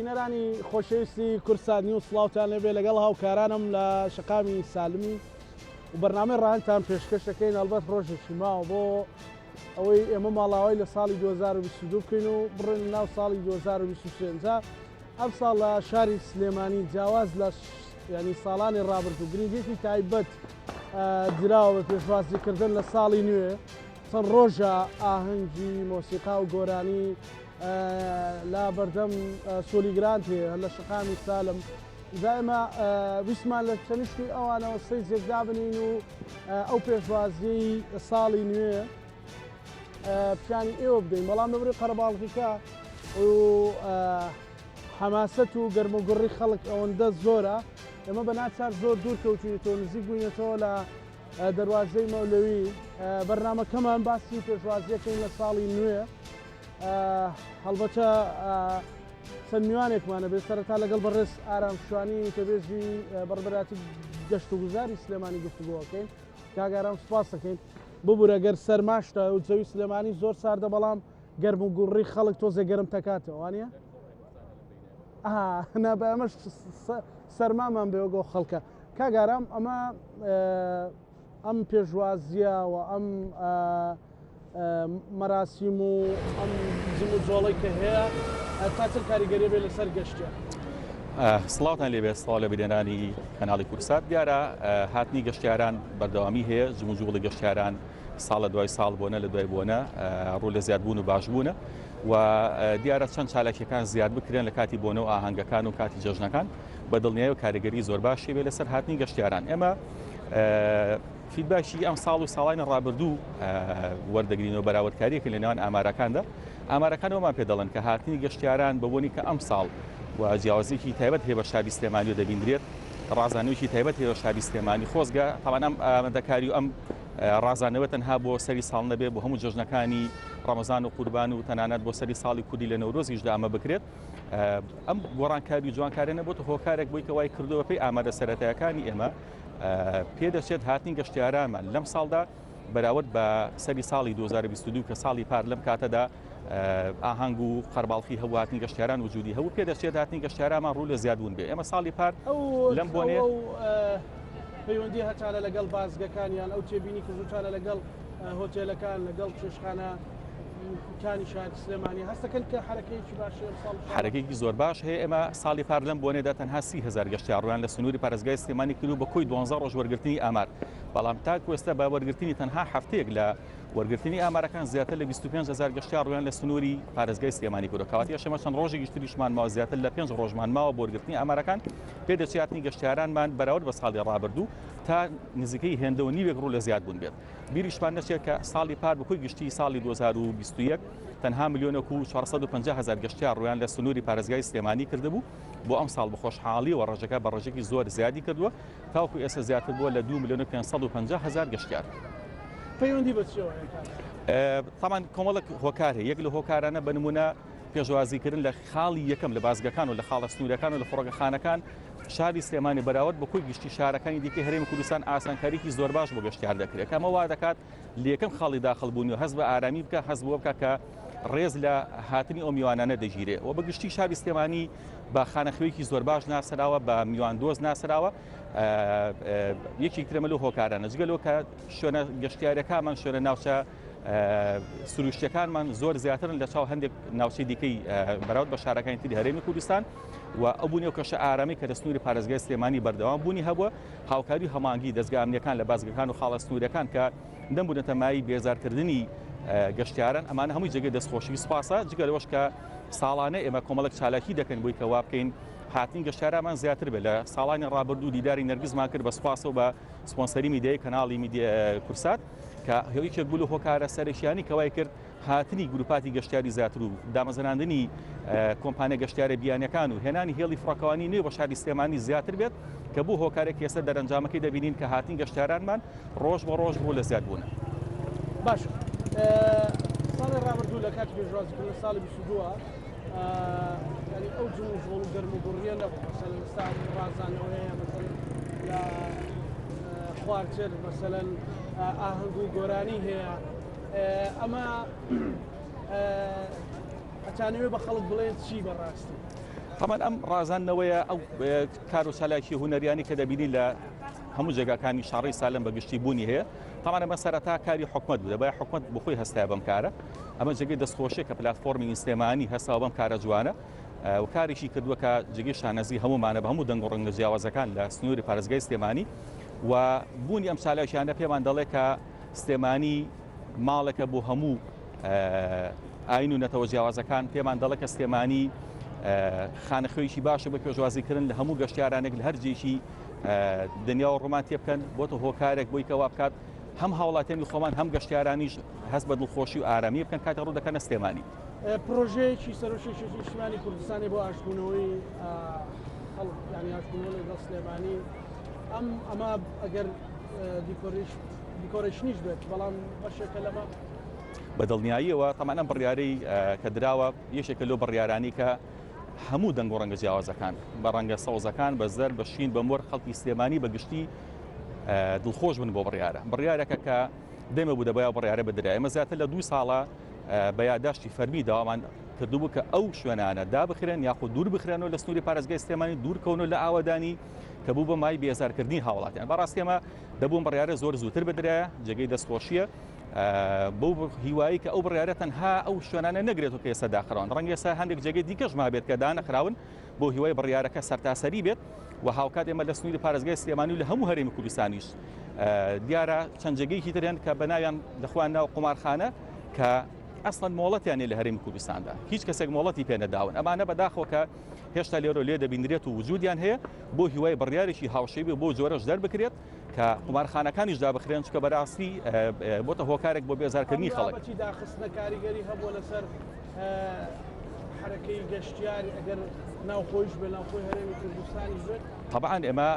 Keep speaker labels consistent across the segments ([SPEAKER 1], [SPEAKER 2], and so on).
[SPEAKER 1] بینەرانی خۆشەویستی کورسانی و سڵاوتان لەبێ لەگەڵ هاوکارانم لە شەقامی سالمی و بەرنامەی ڕاهەنگتان پێشکەش دەکەین ئەلبەت ڕۆژێکی ماوە بۆ ئەوەی ئێمە ماڵاوای لە ساڵی 2022 بکەین و بڕێن ناو ساڵی 2023 ئەم ساڵ لە شاری سلێمانی جیاواز لە ینی ساڵانی ڕابردوو گرنگێکی تایبەت دراوە بە پێشوازیکردن لە ساڵی نوێ چەند ڕۆژە ئاهەنگی مۆسیقا و گۆرانی لا بەردەم سۆلیگران هەیە لە شەقامی سالم دائما ویسمان لە چەنیشتی ئەوانەوە سەیزێک دابنین و ئەو پێشوازی ساڵی نوێ پیانی ئێوە بدەین بەڵام لەبەرەوەی قەرەباڵغیکە و حەماسەت و گەرمەگوڕی خەڵک ئەوەندە زۆرە ئێمە بە ناچار زۆر دوور کەوتوینەوە نزیک بووینەتەوە لە دەواازەی مەولەوی بەرنامەکەمان باسی پێشوازیەکەین لە ساڵی نوێ هەڵبەتە چەند میوانێکمانە بێ سەرەتا لەگەڵ بەڕێز ئارامشوانی کەبێژی بەڕبەراتی گەشت و گوزاری سلێمانی گفتوگۆکەین کاگارام سوپاس دەکەین ببوورە گەر سەرماشتە و جەوی سلێمانی زۆر ساردە بەڵام گەرم و گوڕی خەڵک تۆزێ گەرم تەکاتەوە وانە؟ نابە ئەمەش سەرمامان بێوەگۆ خەڵکە کاگارام ئەمە ئەم پێشوازیە و ئەم مەراسیم و ئەم جم و جۆڵی کە هەیە تا چەند کاریگەری بێ لەسەر گەشتە
[SPEAKER 2] سڵاوتان لێبێ سڵاو لە بینەرانی کەناڵی کورسات دیارە هاتنی گەشتیاران بەردەوامی هەیە جم و جوڵی گەشتیاران ساڵ لە دوای ساڵ بوونە لە دوای بوونە ڕوو لە زیادبوون و باشبوونە و دیارە چەند چالاکیەکان زیاد بکرێن لە کاتی بۆنە و ئاهەنگەکان و کاتی جەژنەکان بە دڵنیایی و کاریگەری زۆر باشی بێ لەسەر هاتنی گەشتیاران ئێمە فیدباکی ئەم ساڵ و ساڵانی ڕابردوو وەردەگرینەوە بەراوردکاریەکە لە نێوان ئامارەکاندا ئامارەکانەوەمان پێ دەڵێن کە هاتنی گەشتیاران بەبوونی کە ئەم ساڵ و جیاوازێکی تایبەت هەیە بە شاری سلێمانی و دەبیندرێت ڕازانەوەیکی تایبەت هەیە بە شاری سلێمانی خۆزگە تاوان ئەم ئامادەکاری و ئەم ڕازانەوە تەنها بۆ سەری ساڵ نەبێت بۆ هەموو جەژنەکانی ڕەمەزان و قوربان و تەنانەت بۆ سەری ساڵی کوردی لە نەورۆزیشدا ئەمە بکرێت ئەم گۆڕانکاری و جوانکارانە بۆتە هۆکارێک بۆی کەوای کردووە پێی ئامادە سەرەتایەکانی ئێمە پێدەچێت هاتنی گەشتیارانمان لەم ساڵدا بەراورد بە سەری ساڵی 2022 کە ساڵی پار لەم کاتەدا ئاهەنگ و قەرباڵخی هەبوو هاتنی گەشتیاران وجودی هەبوو پێدەچێت هاتنی گەشتیارانمان ڕوو لە زیادبوون بێ ئێمە ساڵی پار لەم بۆنێ
[SPEAKER 1] پەیوەندی هەتانە لەگەڵ بازگەکانیان ئەو تێبینی کردوتانە لەگەڵ هۆتێلەکان لەگەڵ چێشخانە کانی شار سلێمانی هەستەکەن کە حرەکەیەکی باش
[SPEAKER 2] حرەکەیەکی زۆر باش هەیە ئێمە ساڵی پار لەم بۆنێدا تەنها 30,000 گەشتیاڕویان لە سنووری پارێزگای سلێمانی کردو بە کۆی 12 ڕۆژ وەرگرتنی ئامار بەڵام تاکو ئێستا بە وەرگرتنی تەنها هەفتەیەک لە وەرگرتنی ئامارەکان زیاتر لە 25,000 گەشتیاڕویان لە سنووری پارێزگای سلێمانی کردو کەواتە شەمە چەند ڕۆژێکی تریشمان ماوە زیاتر لە 5 ڕۆژمان ماوە بۆ وەرگرتنی ئامارەکان پێدەچێتنی گەشتیارانمان بەراورد بە ساڵی ڕابردوو تا نزیکەی هێندە و نیوێک ڕوو لە زیاد بوون بێت بیریشمان نەچێت کە ساڵی پار بەکۆی گشتی ساڵی 2021 تەنها 1,450,000 گەشتیار ڕویان لە سنووری پارێزگای سلێمانی کردبوو بۆ ئەم ساڵ بەخۆشحاڵی و ڕێژەکە بە ڕێژێکی زۆر زیادی کردووە تاوەکو ئێستا زیاتر بووە لە 2,550,000 گەشتیار
[SPEAKER 1] پەیوەندی بەچیەوە
[SPEAKER 2] تامان کۆمەڵک هۆکار هەیە یەک لە هۆکارانە بە نمونە پێشوازیکردن لە خاڵی یەکەم لە بازگەکان و لە خاڵە سنوورەکان و لە فڕۆگەخانەکان شاری سلێمانی بەراورد بە کۆی گشتی شارەکانی دیکە هەرێمی کوردستان ئاسانکاریکی زۆر باش بۆ گەشتیار دەکرێت کەمە وا دەکات لە یەکەم خاڵی داخڵبوونی و هەست بە ئارامی بکە هەست بۆ بکە کە ڕێز لە هاتنی ئەو میوانانە دەگیرێت و بە گشتی شاری سلێمانی بە خانەخوێکی زۆر باش ناسراوە بە میوان دۆز ناسراوە یەکی ترەمە لەو هۆکارانە جگەلەوە کە شوێنە گەشتیارەکانمان شوێنە ناوچە سروشتەکانمان زۆر زیاترن لە چاو هەندێک ناوچەی دیکەی بەراورد بە شارەکانی تری هەرێمی کوردستان و ئەو بوونی و کەشە ئارامی کە لە سنووری پارێزگای سلێمانی بەردەوام بوونی هەبووە هاوکاری هەمانگی دەستگا ئەمنیەکان لە بازگەکان و خاڵە سنوورەکان کە نەبوونە تەمایی بێزارکردنی گەشتیاران ئەمانە هەمووی جێگەی دەستخۆشی سوپاسە جگەلەوەش کە ساڵانە ئێمە کۆمەڵک چالاکی دەکەن بۆی کەوا بکەین هاتنی گەشتیارانمان زیاتر بێت لە ساڵانی ڕابردوو دیداری نەرگیزمان کرد بە سوپاس و بە سپۆنسەری میدیای کەناڵی میدیای کورسات کە هەیەکێک بوو لە هۆکارە سەرشیانی کەوای کرد هاتنی گروپاتی گەشتیاری زیاتر و دامەزراندنی کۆمپانیا گەشتیارە بیانەکان و هێنانی هێڵی فڕۆکەوانی نوێ بە شاری سلێمانی زیاتر بێت کە بوو هۆکارێک ئێستا دەرەنجامەکەی دەبینین کە هاتنی گەشتیارانمان ڕۆژ بە ڕۆژ بۆ لە زیاد بوونە
[SPEAKER 1] باش ساڵی ڕابردوو لە کاتی پێشوازیکردن ساڵی 22 ینی ئەو جم و ژۆڵ و گەرم و گوڕیە نەبوو مەسەلەن ئێستا ڕازانەوە هەیە مەسەلەن لە خوارچێر مەسەلەن ئاهەنگ و گۆرانی هەیە ئەمە ئەتانەوێت بە خەڵک بڵێن چی بەڕاستی
[SPEAKER 2] طبعا ئەم ڕازانەوەیە ئەو کار و چالاکی هونەریانی کە دەبینی لە هەموو جێگاکانی شارڕی سالم بەگشتی بوونی هەیە. طبعا ئەمە سەرەتا کاری حکومەت بوو، دەبای حکومەت بخۆی هەستای بەم کارە. ئەمە جێگەی دەستخۆشیە کە پلاتفۆرمی ئینسلێمانی هەستاوە بەم کارە جوانە و کاریشی کردووە کە جێگەی شانەزی هەمومانە بە هەموو دەنگ و ڕەنگە جیاوازەکان لە سنووری پارێزگای سلێمانی و بوونی ئەم چالێکیانە پێمان دەڵێ کە سلێمانی ماڵێکە بۆ هەموو ئاین و نەتەوە جیاوازەکان، پێمان دەڵێ کە سلێمانی خانەخوێیشی باشە بە پێشوازیکردن لە هەموو گەشتیارانێک لە هەر جێشی دنیا و ڕۆمان تێ بکەن بۆتە هۆکارێک بۆی کەوا بکات هەم هاوڵاتیانی خۆمان هەم گەشتیارانیش هەست بە دڵخۆشی و ئارامی بکەن کاتە ڕوو دەکەنە سلێمانی.
[SPEAKER 1] پرۆژەیەکی سەرۆشتی نیشتیمانی کوردستانی بۆ ئاشبوونەوەی ینی ئاشبوونەوەی لەگەڵ سلێمانی ئەمە ئەگەر دیکۆرێشنیش بێت بەڵام بەشێکە لەمە
[SPEAKER 2] بەدڵنیاییەوە تەمانە بڕیارەی کە دراوە یەشێکە لەو بڕیارانی کە هەموو دەنگ و ڕەنگە جیاوازەکان بە ڕەنگە سەوزەکان بە زەر بە شین بە مۆر خەڵکی سلێمانی بەگشتی دڵخۆش بن بۆ بڕیارێکە کە دەمە بوو دەبایە بڕیارە بەدرای. ئەمە زیاتر لە 2 ساڵە بە یادداشتی فەرمی داوامان کردوبوو کە ئەو شوێنانە دابخرێن یاخود دوور بخرێنەوە لە سنووری پارێزگای سلێمانی دوورکەونەوە لە ئاوادانی کە بوو بە مای بێزارکردنی هاوڵاتیان. بەڕاستی ئەمە دەبوون بڕیارە زۆر زووتر بدرایە جێگەی دەستخۆشیە بۆ هیوایی کە ئەو بڕیارە تەنها ئەو شوێنانە نەگرێتەوە کە ئێستا داخراون. ڕەنگە ئێستا هەندێک جێگەی دیکەش مابێت کە دانەخراون بۆ هیوای بڕیارەکە سەرتاسەری بێت و هاوکات ئێمە لە سنووری پارێزگای سلێمانی و لە هەموو هەرێمی کوردستانیش دیارە چەند جێگەیەکی تریان کە بەناویان دەخوان ناو قومارخانە کە ئەسڵەن مۆڵەتیانێ لە هەرێمی کوردستاندا هیچ کەسێک مۆڵەتی پێ نەداون. ئەمانە بەداخەوە کە هێشتا لێرە لێ دەبینرێت و وجودیان هەیە بۆ هیوای بڕیارێکی هاوشەوی بۆ جۆرەش دەربکرێت کە قومارخانەکانیش دابخرێن چکە بەڕاستی بۆتە هۆکارێک بۆ بێزارکردنی خەڵک.
[SPEAKER 1] داخستنە کاریگەری هەبووە لەسەر حرەکەی گەشتیاری ئەگەر ناوخۆیش بێ ناوخۆی هەرێمی کوردستانی بێت.
[SPEAKER 2] طبعا ئێمە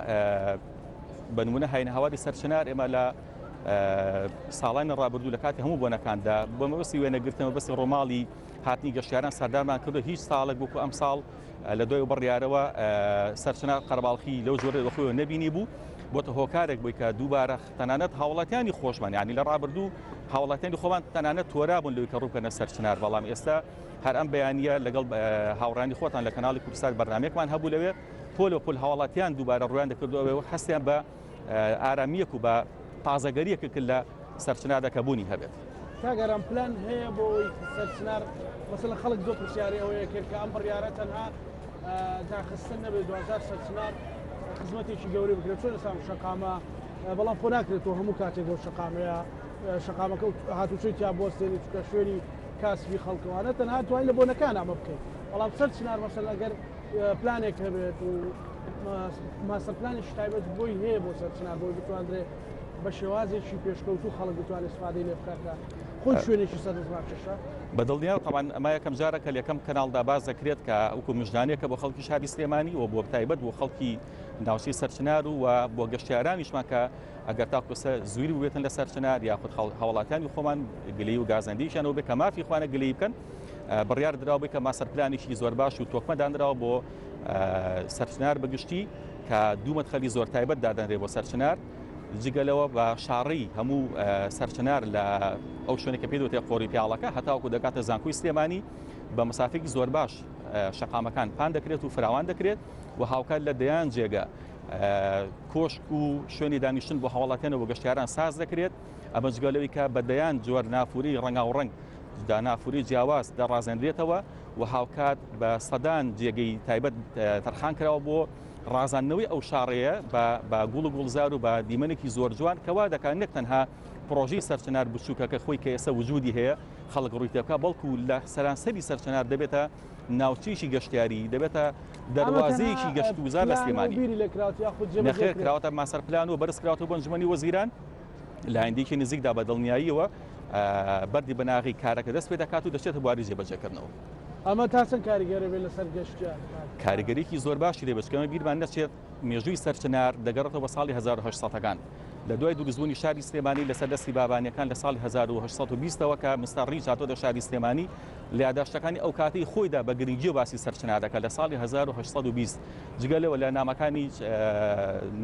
[SPEAKER 2] بە نمونە هاینە هەواری سەرچنار ئێمە لە ساڵانی ڕابردوو لە کاتی هەموو بۆنەکاندا بۆ مەبەستی وێنەگرتنەوە بەسی ڕۆماڵی هاتنی گەشتیاران سەردارمان کردو هیچ ساڵێک بووکو ئەم ساڵ لە دوای بڕیارەوە سەرچنار قەرباڵخی لەو جۆرە دەخۆیەوە نەبینی بوو بۆتە هۆکارێک بووی کە دووبارە تەنانەت هاوڵاتیانی خۆشمان یعنی لە ڕابردوو هاوڵاتیانی خۆمان تەنانەت تۆرابوون لەوەی کە ڕووکەنە سەرچنار بەڵام ئێستا هەر ئەم بەیانیە لەگەڵ هاوڕانی خۆتان لە کەناڵی کوردستان بەرنامەیەکمان هەبوو لەوێ پۆل و پۆل هاوڵاتیان دووبارە ڕویان دەکردەوە هەستیان بە ئارامیەک و بە تازەگەریەکە کرد لە سەرچنادەکە بوونی هەبێت.
[SPEAKER 1] کاگەران پلان هەیە بۆی سەرچنار مەسەڵەن خەڵک زۆر پرسیاری ئەوەیە کرد کە ئەم بڕیارە تەنها داخستن نەبێت 2000 سەرچنار خزمەتێکی گەورەی بکرێت چۆن ئێستا شەقامە بەڵام خۆ ناکرێتەوە هەموو کاتێک بۆ شەقامەیە شەقامەکە هاتوچەی تیا بۆستێنی چکە شوێنی کاسبی خەڵکەوانە تەنها توانین لە بۆنەکان ئەمە بکەیت بەڵام سەرچنار مەسەڵەن ئەگەر پلانێک هەبێت و ماستەر پلانێکی تایبەت بۆی هەیە بۆ سەرچنار بۆی بتوانرێت بە شێوازێکی پێشکەوتوو خەڵک بتوانێت استفادەی لێ بکاتە خۆی شوێنێکی سەرنجڕاکێشە
[SPEAKER 2] بەدڵنیان طبعا ئەمە یەکەم جارە کە یەکەم کەناڵدا باز دەکرێت کە وەکو مژدانەیەکە بۆ خەڵکی شاری سلێمانی و بۆ تایبەت بۆ خەڵکی ناوچەی سەرچنار و بۆ گەشتیارانیشمان کە ئەگەر تاکوسە زووری بێتن لە سەرچنار یاخود هاوڵاتیانی خۆمان گلەی و گازاندەیشانەوە بێ کە مافی خوانە گلەی بکەن بڕیار دراوە بێ کە ماسەر پلانێکی زۆر باش و تۆکمەدانراوە بۆ سەرچنار بەگشتی کە دوو مەدخەلی زۆر تایبەت دادەنرێ بۆ سەرچنار جگەلەوە بە شاڕی هەموو سەرچنار لە ئەو شوێنێکە پێ دەوتێ قۆری پیاڵەکە هەتاوەکو دەکاتە زانکۆی سلێمانی بە مەسافێکی زۆر باش شەقامەکان پان دەکرێت و فراوان دەکرێت و هاوکات لە دەیان جێگە کۆشک و شوێنی دانیشتن بۆ هاوڵاتیانەوە گەشتیاران ساز دەکرێت ئەمە جگەلەوەی کە بە دەیان جۆر نافوری ڕەنگاوڕەنگ نافوری جیاواز دەڕازێنرێتەوە و هاوکات بە سەدان جێگەی تایبەت تەرخان کراوە بۆ ڕازاندنەوەی ئەو شاڕەیە بە گوڵ و گوڵزار و بە دیمەنێکی زۆر جوان کەوا دەکات نەک تەنها پرۆژەی سەرچنار بچووکەکە خۆی کە ئێستا وجودی هەیە خەڵک ڕووی تێبکە بەڵکو لە سەرانسەری سەرچنار دەبێتە ناوچەیەکی گەشتیاری دەبێتە دەواازەیەکی گەشت وزار لە سلێمانی نەخێر کراوەتە ماسەر پلان و بەرز کراوەتە بۆ ئەنجومەنی وەزیران لە هەندێکی نزیکدا بە دڵنیاییەوە بەردی بەناغی کارەکە دەست پێ دەکات و دەچێتە بواری جێبەجێکردنەوە.
[SPEAKER 1] ئەمە تا چەند کاریگەری بێت لەسەر گەشتیار
[SPEAKER 2] کاریگەریکی زۆر باشی دەبێتکەمە بیرمان نەچێت مێژووی سەرچنار دەگەڕێتەوە بە ساڵی 1800ەکان لە دوای دروستبوونی شاری سلێمانی لەسەر دەستی بابانیەکان لە ساڵی 1820ەوە کە مستەڕی هاتۆتە شاری سلێمانی لە یادداشتەکانی ئەو کاتەی خۆیدا بە گرنگی و باسی سەرچنار دەکات لە ساڵی 1820 جگەلەوە لە نامەکانی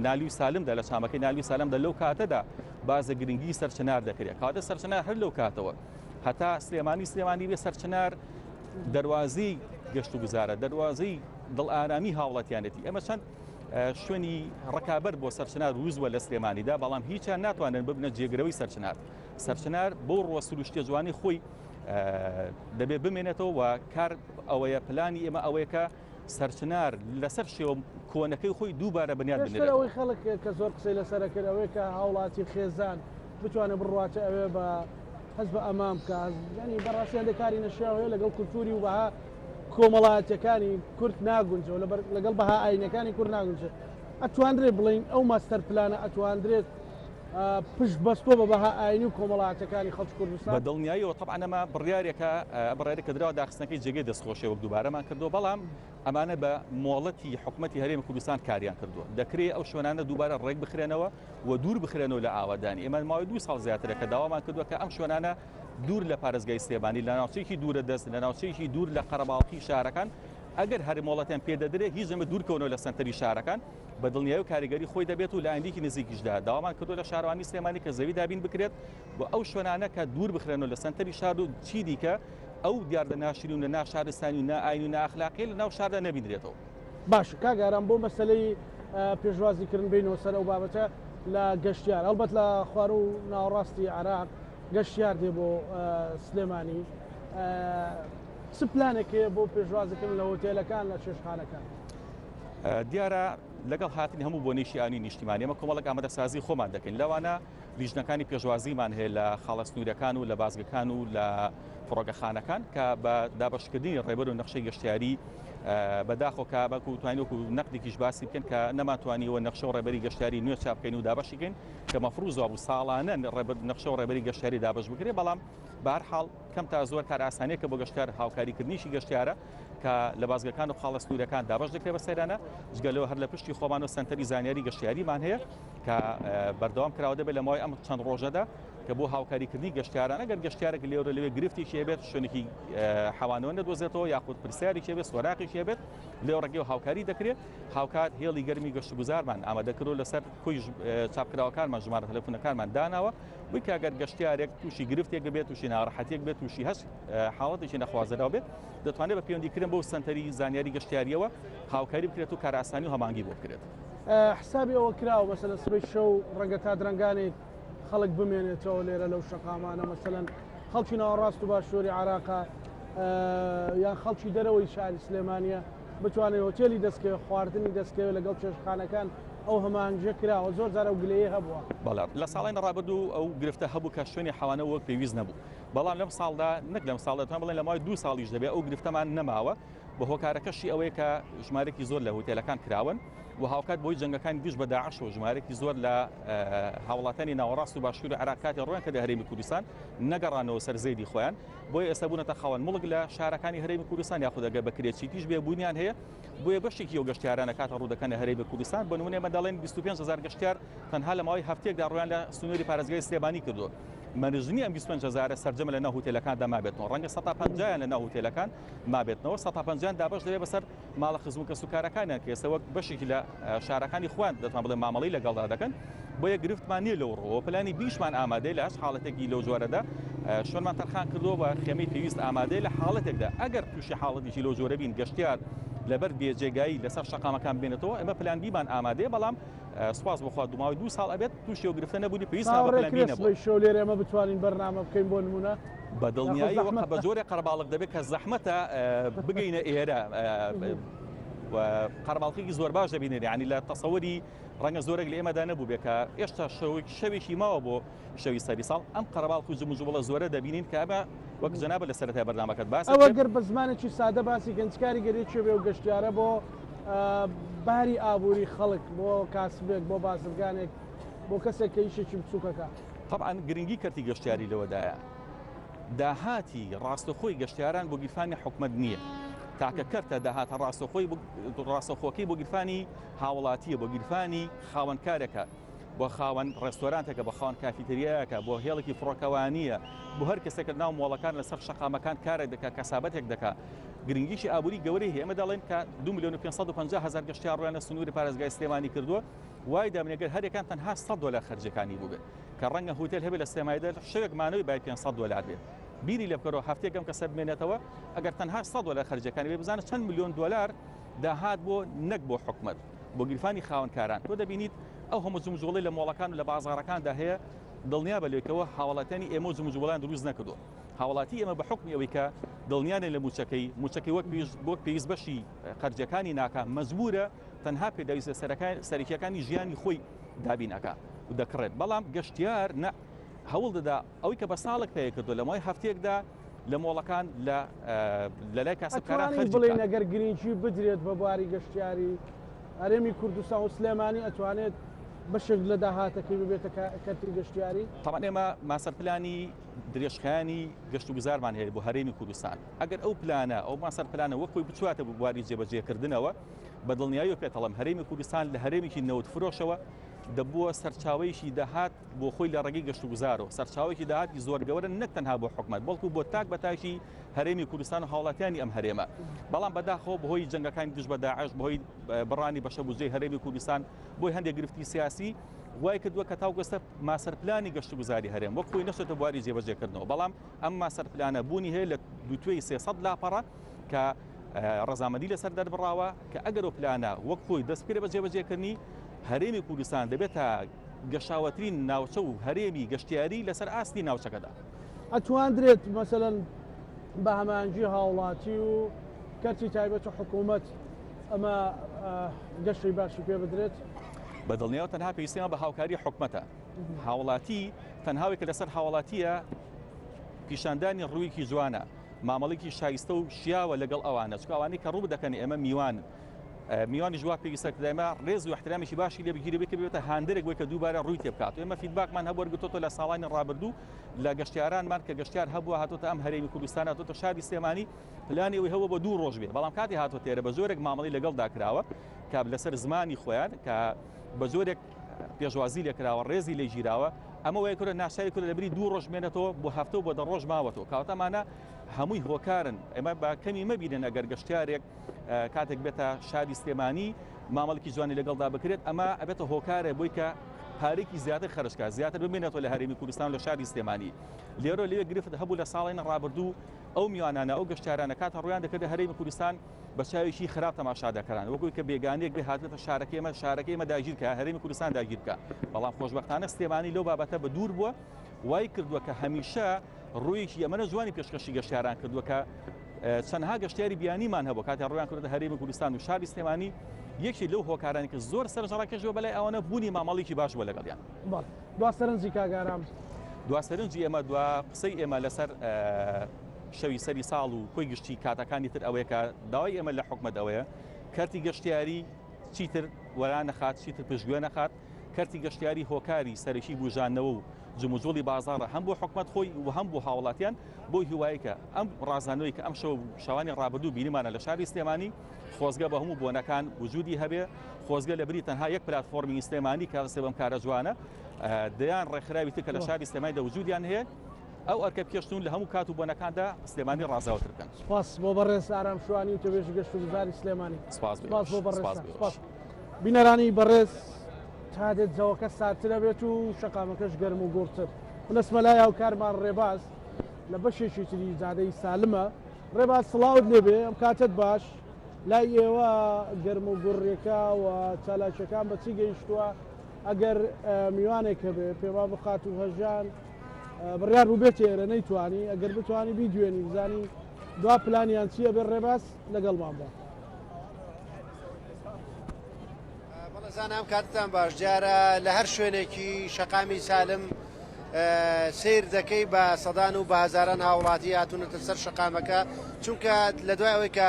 [SPEAKER 2] نالیوی سالمدا لە چامەکەی نالیوی سالمدا لەو کاتەدا بازە گرنگی سەرچنار دەکرێت کاتە سەرچنار هەر لەو کاتەوە هەتا سلێمانی بێ سەرچنار دەواازەی گەشت و گوزارە دەواازەی دڵ ئارامی هاوڵاتیانەتی ئەمە چەند شوێنی ڕکابەر بۆ سەرچنار رووزوە لە سلێمانیدا بەڵام هیچیان ناتوانن ببنە جێگرەوەی سەرچنار بۆ ڕوەسروشتە جوانی خۆی دەبێت بمێنێتەوە و کار ئەوەیە پلانی ئێمە ئەوەیە کە سەرچنار لەسەر شێوە کۆنەکەی خۆی دووبارە بنیاد بنێت.
[SPEAKER 1] ئەوەی خەڵک کە زۆر قسەی لەسەرەکرد ئەوەیە کە هاوڵاتی خێزان بتوانێت بڕواتە ئەوێ بە حەز بە ئەمام بکە ینی بەڕاستیان دەکاری نەشیاوەیە لەگەڵ کولتوری و بەها کۆمەڵایەتەکانی کورد ناگونجەوە لەگەڵ بەها ئاینەکانی کورد ناگونجێت ئەتوانرێت بڵین ئەو ماستەر پلانە ئەتوانرێت پشت بەستۆ بە بەها ئاینی و کۆمەڵایەتەکانی خەڵکی کوردستان
[SPEAKER 2] بە دڵنیاییەوە طبعا ئەمە بڕیارێکە درراوە داخستنەکەی جێگەی دەستخۆشی وەک دووبارەمان کردو بەڵام ئەمانە بە مۆڵەتی حکوومەتی هەرێمی کوردستان کاریان کردووە دەکرێت ئەو شوێنانە دووبارە ڕێک بخرێنەوە و دوور بخرێنەوە لە ئاوادانی ئێمە ماوەی 2 ساڵ زیاترە کە داوامان کردووە کە ئەم شوێنانە دوور لە پارێزگای سلێمانی لە ناوچەیەکی دوورە دەست لە ناوچەیەکی دوور لە قەرەباڵقی شارەکان ئەگەر هەر مۆڵەتیان پێدەدرێت هیچ ئەمە دوورکەونەوە لە سەنتەری شارەکان بە دڵنیایی و کاریگەری خۆی دەبێت و لە ئایندێکی نزیکیشدا داوامان کردو لە شارەوانی سلێمانی کە زەوی دابین بکرێت بۆ ئەو شوێنانە کە دوور بخرێنەوە لە سەنتەری شار و چی دیکە ئەو دیاردە ناشرین و لە ناشارستانی و نائین و ناخلاقی لە ناو شاردا نەبینرێتەوە.
[SPEAKER 1] باش کاگاران بۆ مەسلەی پێشوازیکردن بینەوە سەر ئەو بابەتە لە گەشتیار ئەلبەت لە خوار و ناوەڕاستی عراق گەشتیار دێ بۆ سلێمانی چ پلانێکەیە بۆ پێشوازیکردن لە هۆتێلەکان لە چێشتخانەکان؟
[SPEAKER 2] دیارە لەگەڵ هاتنی هەموو بۆ نیشتیمانی نیشتیمانی ئەمە کۆمەڵک ئامادەسازی خۆمان دەکەین لەوانە لیژنەکانی پێشوازیمان هەیە لە خاڵە سنوورەکان و لە بازگەکان و لە فڕۆگەخانەکان کە بە دابەشکردنی ڕێبەر و نەخشەی گەشتیاری بەداخۆکە بەکو توانیوەکو نەقدێکیش باسی بکەن کە نەماتوانیەوە نەخشە و ڕێبەری گەشتیاری نوێ چاپ بکەین و دابەشیکەین کە مەفروضە بوو ساڵانە نەخشە و ڕێبەری گەشتیاری دابەش بکرێت بەڵام بە هەر حاڵ کەم تا زۆر کار ئاسانەیە کە بۆ گەشتیار هاوکاریکردنیشی گەشتیارە کە لە بازگەکان و خاڵە سنوورەکان دابەش دەکرێت بە سەیرانە جگەلەوە هەر لە پشتی خۆمان و سنتەری زانیاری گەشتیاریمان هەیە کە بەردەوام کراوە دەبێت لە ماوەی ئەم چەند ڕۆژەدا کە بۆ هاوکاریکردنی گەشتیاران ئەگەر گەشتیارێک لێوە لەوێ گرفتێکی هەبێت شوێنێکی حەوانەوە نەدۆزێتەوە یاخود پرسیارێکی هەبێت سۆراقیشی هەبێت لێو ڕێگەی و هاوکاری دەکرێت هاوکات هێڵی گەرمی گەشتگوزارمان ئامادەکردو لەسەر کۆی چاپکراوەکانمان ژمارە تەلەفۆنەکانمان داناوە بۆی کە ئەگەر گەشتیارێک تووشی گرفتێک بێت تووشی ناڕەحەتێک بێت تووشی هەست حاڵەتێکی نەخوازەراو بێت دەتوانێت بە پەیوەندیکردن بۆ سنتەری زانیاری گەشتیاریەوە هاوکاری بکرێت و کار ئاسانی و هەمانگی بۆ بکرێت.
[SPEAKER 1] حسابی ئەوە کراوە مەسەلەن سبەی شەو ڕەنگە تا درەنگانێک خەڵک بمێنێتەوە لێرە لەو شەقامانە مەسەلەن خەڵکی ناوەڕاست و باشووری عراقا یان خەڵکی دەرەوەی شاری سلێمانیە بتوانێت هۆتێلی دەستکەوێت خواردنی دەستکەوێت لەگەڵ چێشتخانەکان ئەو هەمانجە کراوە زۆر جارە و گلەیە هەبووە.
[SPEAKER 2] بەڵام لە ساڵین ڕابردوو ئەو گرفتە هەبوو کە شوێنی حەوانە وەک پێویست نەبوو بەڵام لەم ساڵدا نەک لەم ساڵدەتوان بڵێن لە ماوەی 2 ساڵیش دەبێت ئەو گرفتەمان نەماوە بە هۆکارەکەشی ئەوەیە کە ژمارەی زۆر لە هۆتێلەکان کراون و هاوکات بۆی جەنگەکانی دیش بە داعش و ژمارەی زۆر لە هاوڵاتانی ناوەڕاست و باشووری عراقاتی ڕوان کە لە هەرێمی کوردستان نەگەڕانەوە سەر زەیدی خۆیان بۆیە ئێستا بوونەتە خاوەن مڵک لە شارەکانی هەرێمی کوردستان یاخود ئەگەر بەکرێتی تیش بێبوونیان هەیە بۆیە بەشێکی ئەو گەشتیارانە کاتە ڕوودەکەنە هەرێمی کوردستان بە نمونە ئێمە دەڵێن 25000 گەشتیار تەنها لە ماوەی هەفتەیەکدا ڕویان لە سنووری پارێزگای سلێمانی کردووە. مەرجنی ئەم 25000 سەرجەمە لە ناو هۆتێلەکاندا مابێتەوە ڕەنگە 150 لە ناو هۆتێلەکان مابێتەوە 150 دابەش دەبێت بەسەر ماڵە خزم کە سوکارەکانیان کە ئێستا وەک بەشێکی لە شارەکانی خوان دەتوان بڵێن مامەڵەی لەگەڵدا دەکەن بۆیە گرفتمان نییە لەو ڕۆ پلانی بیشمان ئامادەی لە هەش حاڵەتێکی لەو جۆرەدا شوێنمان تەرخان کردووە بە خێمەی پێویست ئامادەی لە حاڵەتێکدا ئەگەر تووشی حاڵەتێکی لەو جۆرە بین گەشتیار لەبەر بێجێگایی لەسەر شەقامەکان بێنێتەوە ئەمە پلان بیمان ئامادەیە بەڵام سوپاس بخوا دوماوەی 2 ساڵ ئەبێت تووشی و گرفتە نەبوونی پێویستمان بە پلان بی نەبوو.
[SPEAKER 1] شەو لێرە ئەمە بتوانین بەرنامە بکەین بۆ نمونە
[SPEAKER 2] بە دڵنیایی وەکە بە جۆرێک قەرەباڵغ دەبێت کە زەحمەتە بگەینە ئێرە قەرەباڵغێکی زۆر باش دەبینێت یعنی لە تەسەووری ڕەنگە زۆرێک لە ئێمەدا نەبوو بێت کە ئێستا شەوێکی ماوە بۆ شەوی سەری ساڵ ئەم قەرەباڵغ و جموجوڵە زۆرە دەبینین کە ئەمە وەک جەنابە لە سەرەتای بەرنامەکەت باس
[SPEAKER 1] ئەوە گەر بە زمانێکی سادە باسی گەنجکاری گەرێکی بێ و گەشتیارە بۆ باری ئابووری خەڵک بۆ کاسبێک بۆ بازرگانێک بۆ کەسێک کە ئیشێکی بچووکەکە
[SPEAKER 2] طبعا گرنگی کەرتی گەشتیاری لەوەدایە داهاتی ڕاستەخۆی گەشتیاران بۆ گیرفانی حکومەت نییە تاکە کەرتە داهاتە ڕاستەخۆکی بۆ گیرفانی هاوڵاتیە بۆ گیرفانی خاوەنکارێکە بۆ خاوەن ڕێستۆرانتێکە بە خاوەن کافیتریایەکە بۆ هێڵێکی فڕۆکەوانیە بۆ هەر کەسێکە ناو مۆڵەکان لەسەر شەقامەکان کارێک دەکات کەسابەتێک دەکات گرنگیشی ئابووری گەورەی هەیە ئێمە دەڵێن کە 2,550,000 گەشتیار ڕویان لە سنووری پارێزگای سلێمانی کردووە وای دامنێگەر هەرێکان تەنها $100 خەرجەکانی بوو بێت کە ڕەنگە هۆتێل هەبێت لە سلێمانیدا شەوێک مانەوەی باید $500 بێت بیری لێ بکەرەوە هەفتێکم کە سەر بمێنێتەوە ئەگەر تەنها $100 خەرجەکانی بێ بزانە چەند $1,000,000 داهات بۆ نەک بۆ حکومت بۆ گیرفانی خاوەنکاران تۆ دەبینیت ئەو هەموو جمجوڵی لە مۆڵەکان و لە بازارەکاندا هەیە دڵنیا بە لێکەوە هاوڵاتیانی ئێمە جمجوڵیان دروست نەکردو هاوڵاتی ئێمە بە حکمی ئەوەی کە دڵنیانە لە موچەکەی وەک پێویست بەشی خەرجەکانی ناکە مەجبورە تەنها پێداویستە سەرەکیەکانی ژیانی خۆی دابینەکە و دەکڕێت بەڵام گەشتیار هەوڵ دەدا ئەوەی کە بە ساڵک پێ کردو لە مای هەفتەیەکدا لە مۆڵەکان لە لای کاسبکاران
[SPEAKER 1] بڵێن ئەگەر گرنگی بدرێت بە بواری گەشتیاری هەرێمی کوردستان و سلێمانی ئەتوانێت بەشێک لە داهاتەکەی ببێتە کەرتی گەشتیاری
[SPEAKER 2] تاوان ئێمە ماسەرپلانی درێژخایانی گەشت و گوزارمان هەیە بۆ هەرێمی کوردستان ئەگەر ئەو پلانە ئەو ماسەر پلانە وەکوی بچواتە بۆ بواری جێبەجێکردنەوە بە دڵنیایی پێتەڵم هەرێمی کوردستان لە هەرێمێکی نەوت فرۆشەوە دەبووە سەرچاوەیەکی داهات بۆ خۆی لە ڕێگەی گەشت و گوزارەوە سەرچاوێکی داهاتی زۆر گەورە نەک تەنها بۆ حکومەت بەڵکو بۆ تاک بەتاشی هەرێمی کوردستان و هاوڵاتیانی ئەم هەرێمە بەڵام بەداخەوە بەهۆی جەنگەکانی دژ بە داعش بەهۆی بڕانی بەشە بودجەی هەرێمی کوردستان بۆی هەندێک گرفتی سیاسی وای کردووە کە تاوگەستە ماسەرپلانی گەشت و گوزاری هەرێم وەک خۆی نەچێتە بواری جێبەجێکردنەوە بەڵام ئەم ماسەرپلانە بوونی هەیە لە دوتوێی 300 لاپەڕە کە ڕەزامەندی لەسەر دەربڕاوە کە ئەگەر ئەو پلانە وەک خۆی دەست پێ بە جێبەجێکردنی هەرێمی کوردستان دەبێتە گەشاوەترین ناوچە و هەرێمی گەشتیاری لەسەر ئاستی ناوچەکەدا
[SPEAKER 1] ئەتواندرێت مەسەلەن بە هەمانجی هاوڵاتی و کەرتی تایبەت و حکوومەت ئەمە گەشتی باشی پێ بدرێت
[SPEAKER 2] بەدڵنیاوە تەنها پێویستیان بە هاوکاری حکومەتە هاوڵاتی تەنهاوێکە لەسەر هاوڵاتیە پیشاندانی ڕوویکی جوانە مامەڵێکی شایستە و شیاوە لەگەڵ ئەوانە چکە ئەوانەی کە ڕوو دەکەن ئێمە میوانی ژوا پێویستە دایما ڕێز و احترامیشی باشی لێ بگیرێ بێت کە بێتە هاندێک وەی کە دووبارە ڕووی تێ بکات ئێمە فیدباکمان هەبوو وەرگرتووە لە ساڵانی ڕابردوو لە گەشتیارانمان کە گەشتیار هەبووە هاتوۆتە ئەم هەرێمی کوردستان هاتوۆتە شاری سلێمانی پلانی ئەوەی هەبووە بە 2 ڕۆژ بێت بەڵام کاتی هاتوۆ تێرە بە زۆرێک مامەڵی لەگەڵ داکراوە کە لەسەر زمانی خۆیان کە بە زۆرێک پێشوازی لێکراوە ڕێزی لێ ژیراوە ئەمە وەیە کورە ناشاری کورە لەبری 2 ڕۆژ مێنێتەوە بۆ هەفتە و بۆ 10 ڕۆژ ماوەتەوە کاتەمانە هەمووی هۆکارن ئێمە با کەمی مەبینن ئەگەر گەشتیارێک کاتێک بێتە شاری سلێمانی مامەڵکی جوانی لەگەڵدا بکرێت ئەمە ئەبێتە هۆکارێ بۆی کە پارێکی زیاتر خەرجکات زیاتر ببێنێتەوە لە هەرێمی کوردستان لە شاری سلێمانی لێرە لێوێ گرفت هەبوو لە ساڵین ڕابردوو ئەو میوانانە ئەو گەشتیارانە کاتە ڕویان دەکرد هەرێمی کوردستان بە چاوێکی خراپ تەماشا دەکەن وەکوی کە بێگانەیەک بێ هاتێتە شارەکەی ئێمە داگیر کە هەرێمی کوردستان داگیر بکە بەڵام خۆشبەختانە سلێمانی لەو بابەتە بە دوور بووە وای کردووە کە هەمیشە ڕوویەکی ئەمەە جوانی پێشکەشی گەشتیاران کردووە کە چەندها گەشتیاری بیانیمان هەبوو کاتی ڕویان کردە هەرێمی کوردستان و شاری سلێمانی یەکی لەو هۆکارانی کە زۆر سەرنجڕاکێشەوە بەلای ئەوانە بوونی مامەڵێکی باش بووە لەگەڵیان
[SPEAKER 1] دوا سەرنجی کاگارام
[SPEAKER 2] دوا سەرنجی ئێمە دوا قسەی ئێمە لەسەر شەوی سەری ساڵ و کۆی گشتی کاتەکانی تر ئەوەیە کە داوای ئێمە لە حکومەت ئەوەیە کەرتی گەشتیاری چیتر وەران نەخات چیتر پشتگوێ نەخات کەرتی گەشتیاری هۆکاری سەرەکی بوژانەوە و جموجۆڵی بازارە هەم بۆ حکومەت خۆی و هەم بۆ هاوڵاتیان بۆ هیواییکە ئەم ڕازانەوەی کە ئەم شەوانی ڕابردوو بینیمانە لە شاری سلێمانی خۆزگە بە هەموو بۆنەکان وجودی هەبێ خۆزگە لە بری تەنها یەک پلاتفۆرمی سلێمانی کە سێبەم کارە جوانە دەیان ڕێکخراوی تر کە لە شاری سلێمانیدا وجودیان هەیە ئەو ئەرکە پێشتون لە هەموو کات و بۆنەکاندا سلێمانی ڕازاوتر بکەن
[SPEAKER 1] سپاس بۆ بەڕێز ئارام شوانی و تۆبێژی گەشت و گوزاری سلێمانی
[SPEAKER 2] سپاس
[SPEAKER 1] بۆ بەڕێز بینەرانی بەڕێز تا دێت جەوەکە ساترە بێت و شەقامەکەش گەرم و گوڕتر بنەسمە لای هاوکارمان ڕێباز لە بەشێکی تری زادەی سالمە ڕێباز سڵاوت لێبێ ئەم کاتت باش لای ئێوە گەرم و گوڕێکە و چالاکیەکان بەچی گەیشتووە ئەگەر میوانێکە بێ پێما بخات و هەژان بڕیار بوو بێت ئێرە نەیتوانی ئەگەر بتوانی بیدوێنی بزانی دوا پلانیان چییە بێ ڕێباز لەگەڵمان بە
[SPEAKER 3] زانام کاتتان باش جارە لە هەر شوێنێکی شەقامی سالم سیر دەکەی بە سەدان و بە هەزاران هاوڵاتی هاتوونەتە سەر شەقامەکە چونکە لە دوای ئەوەی کە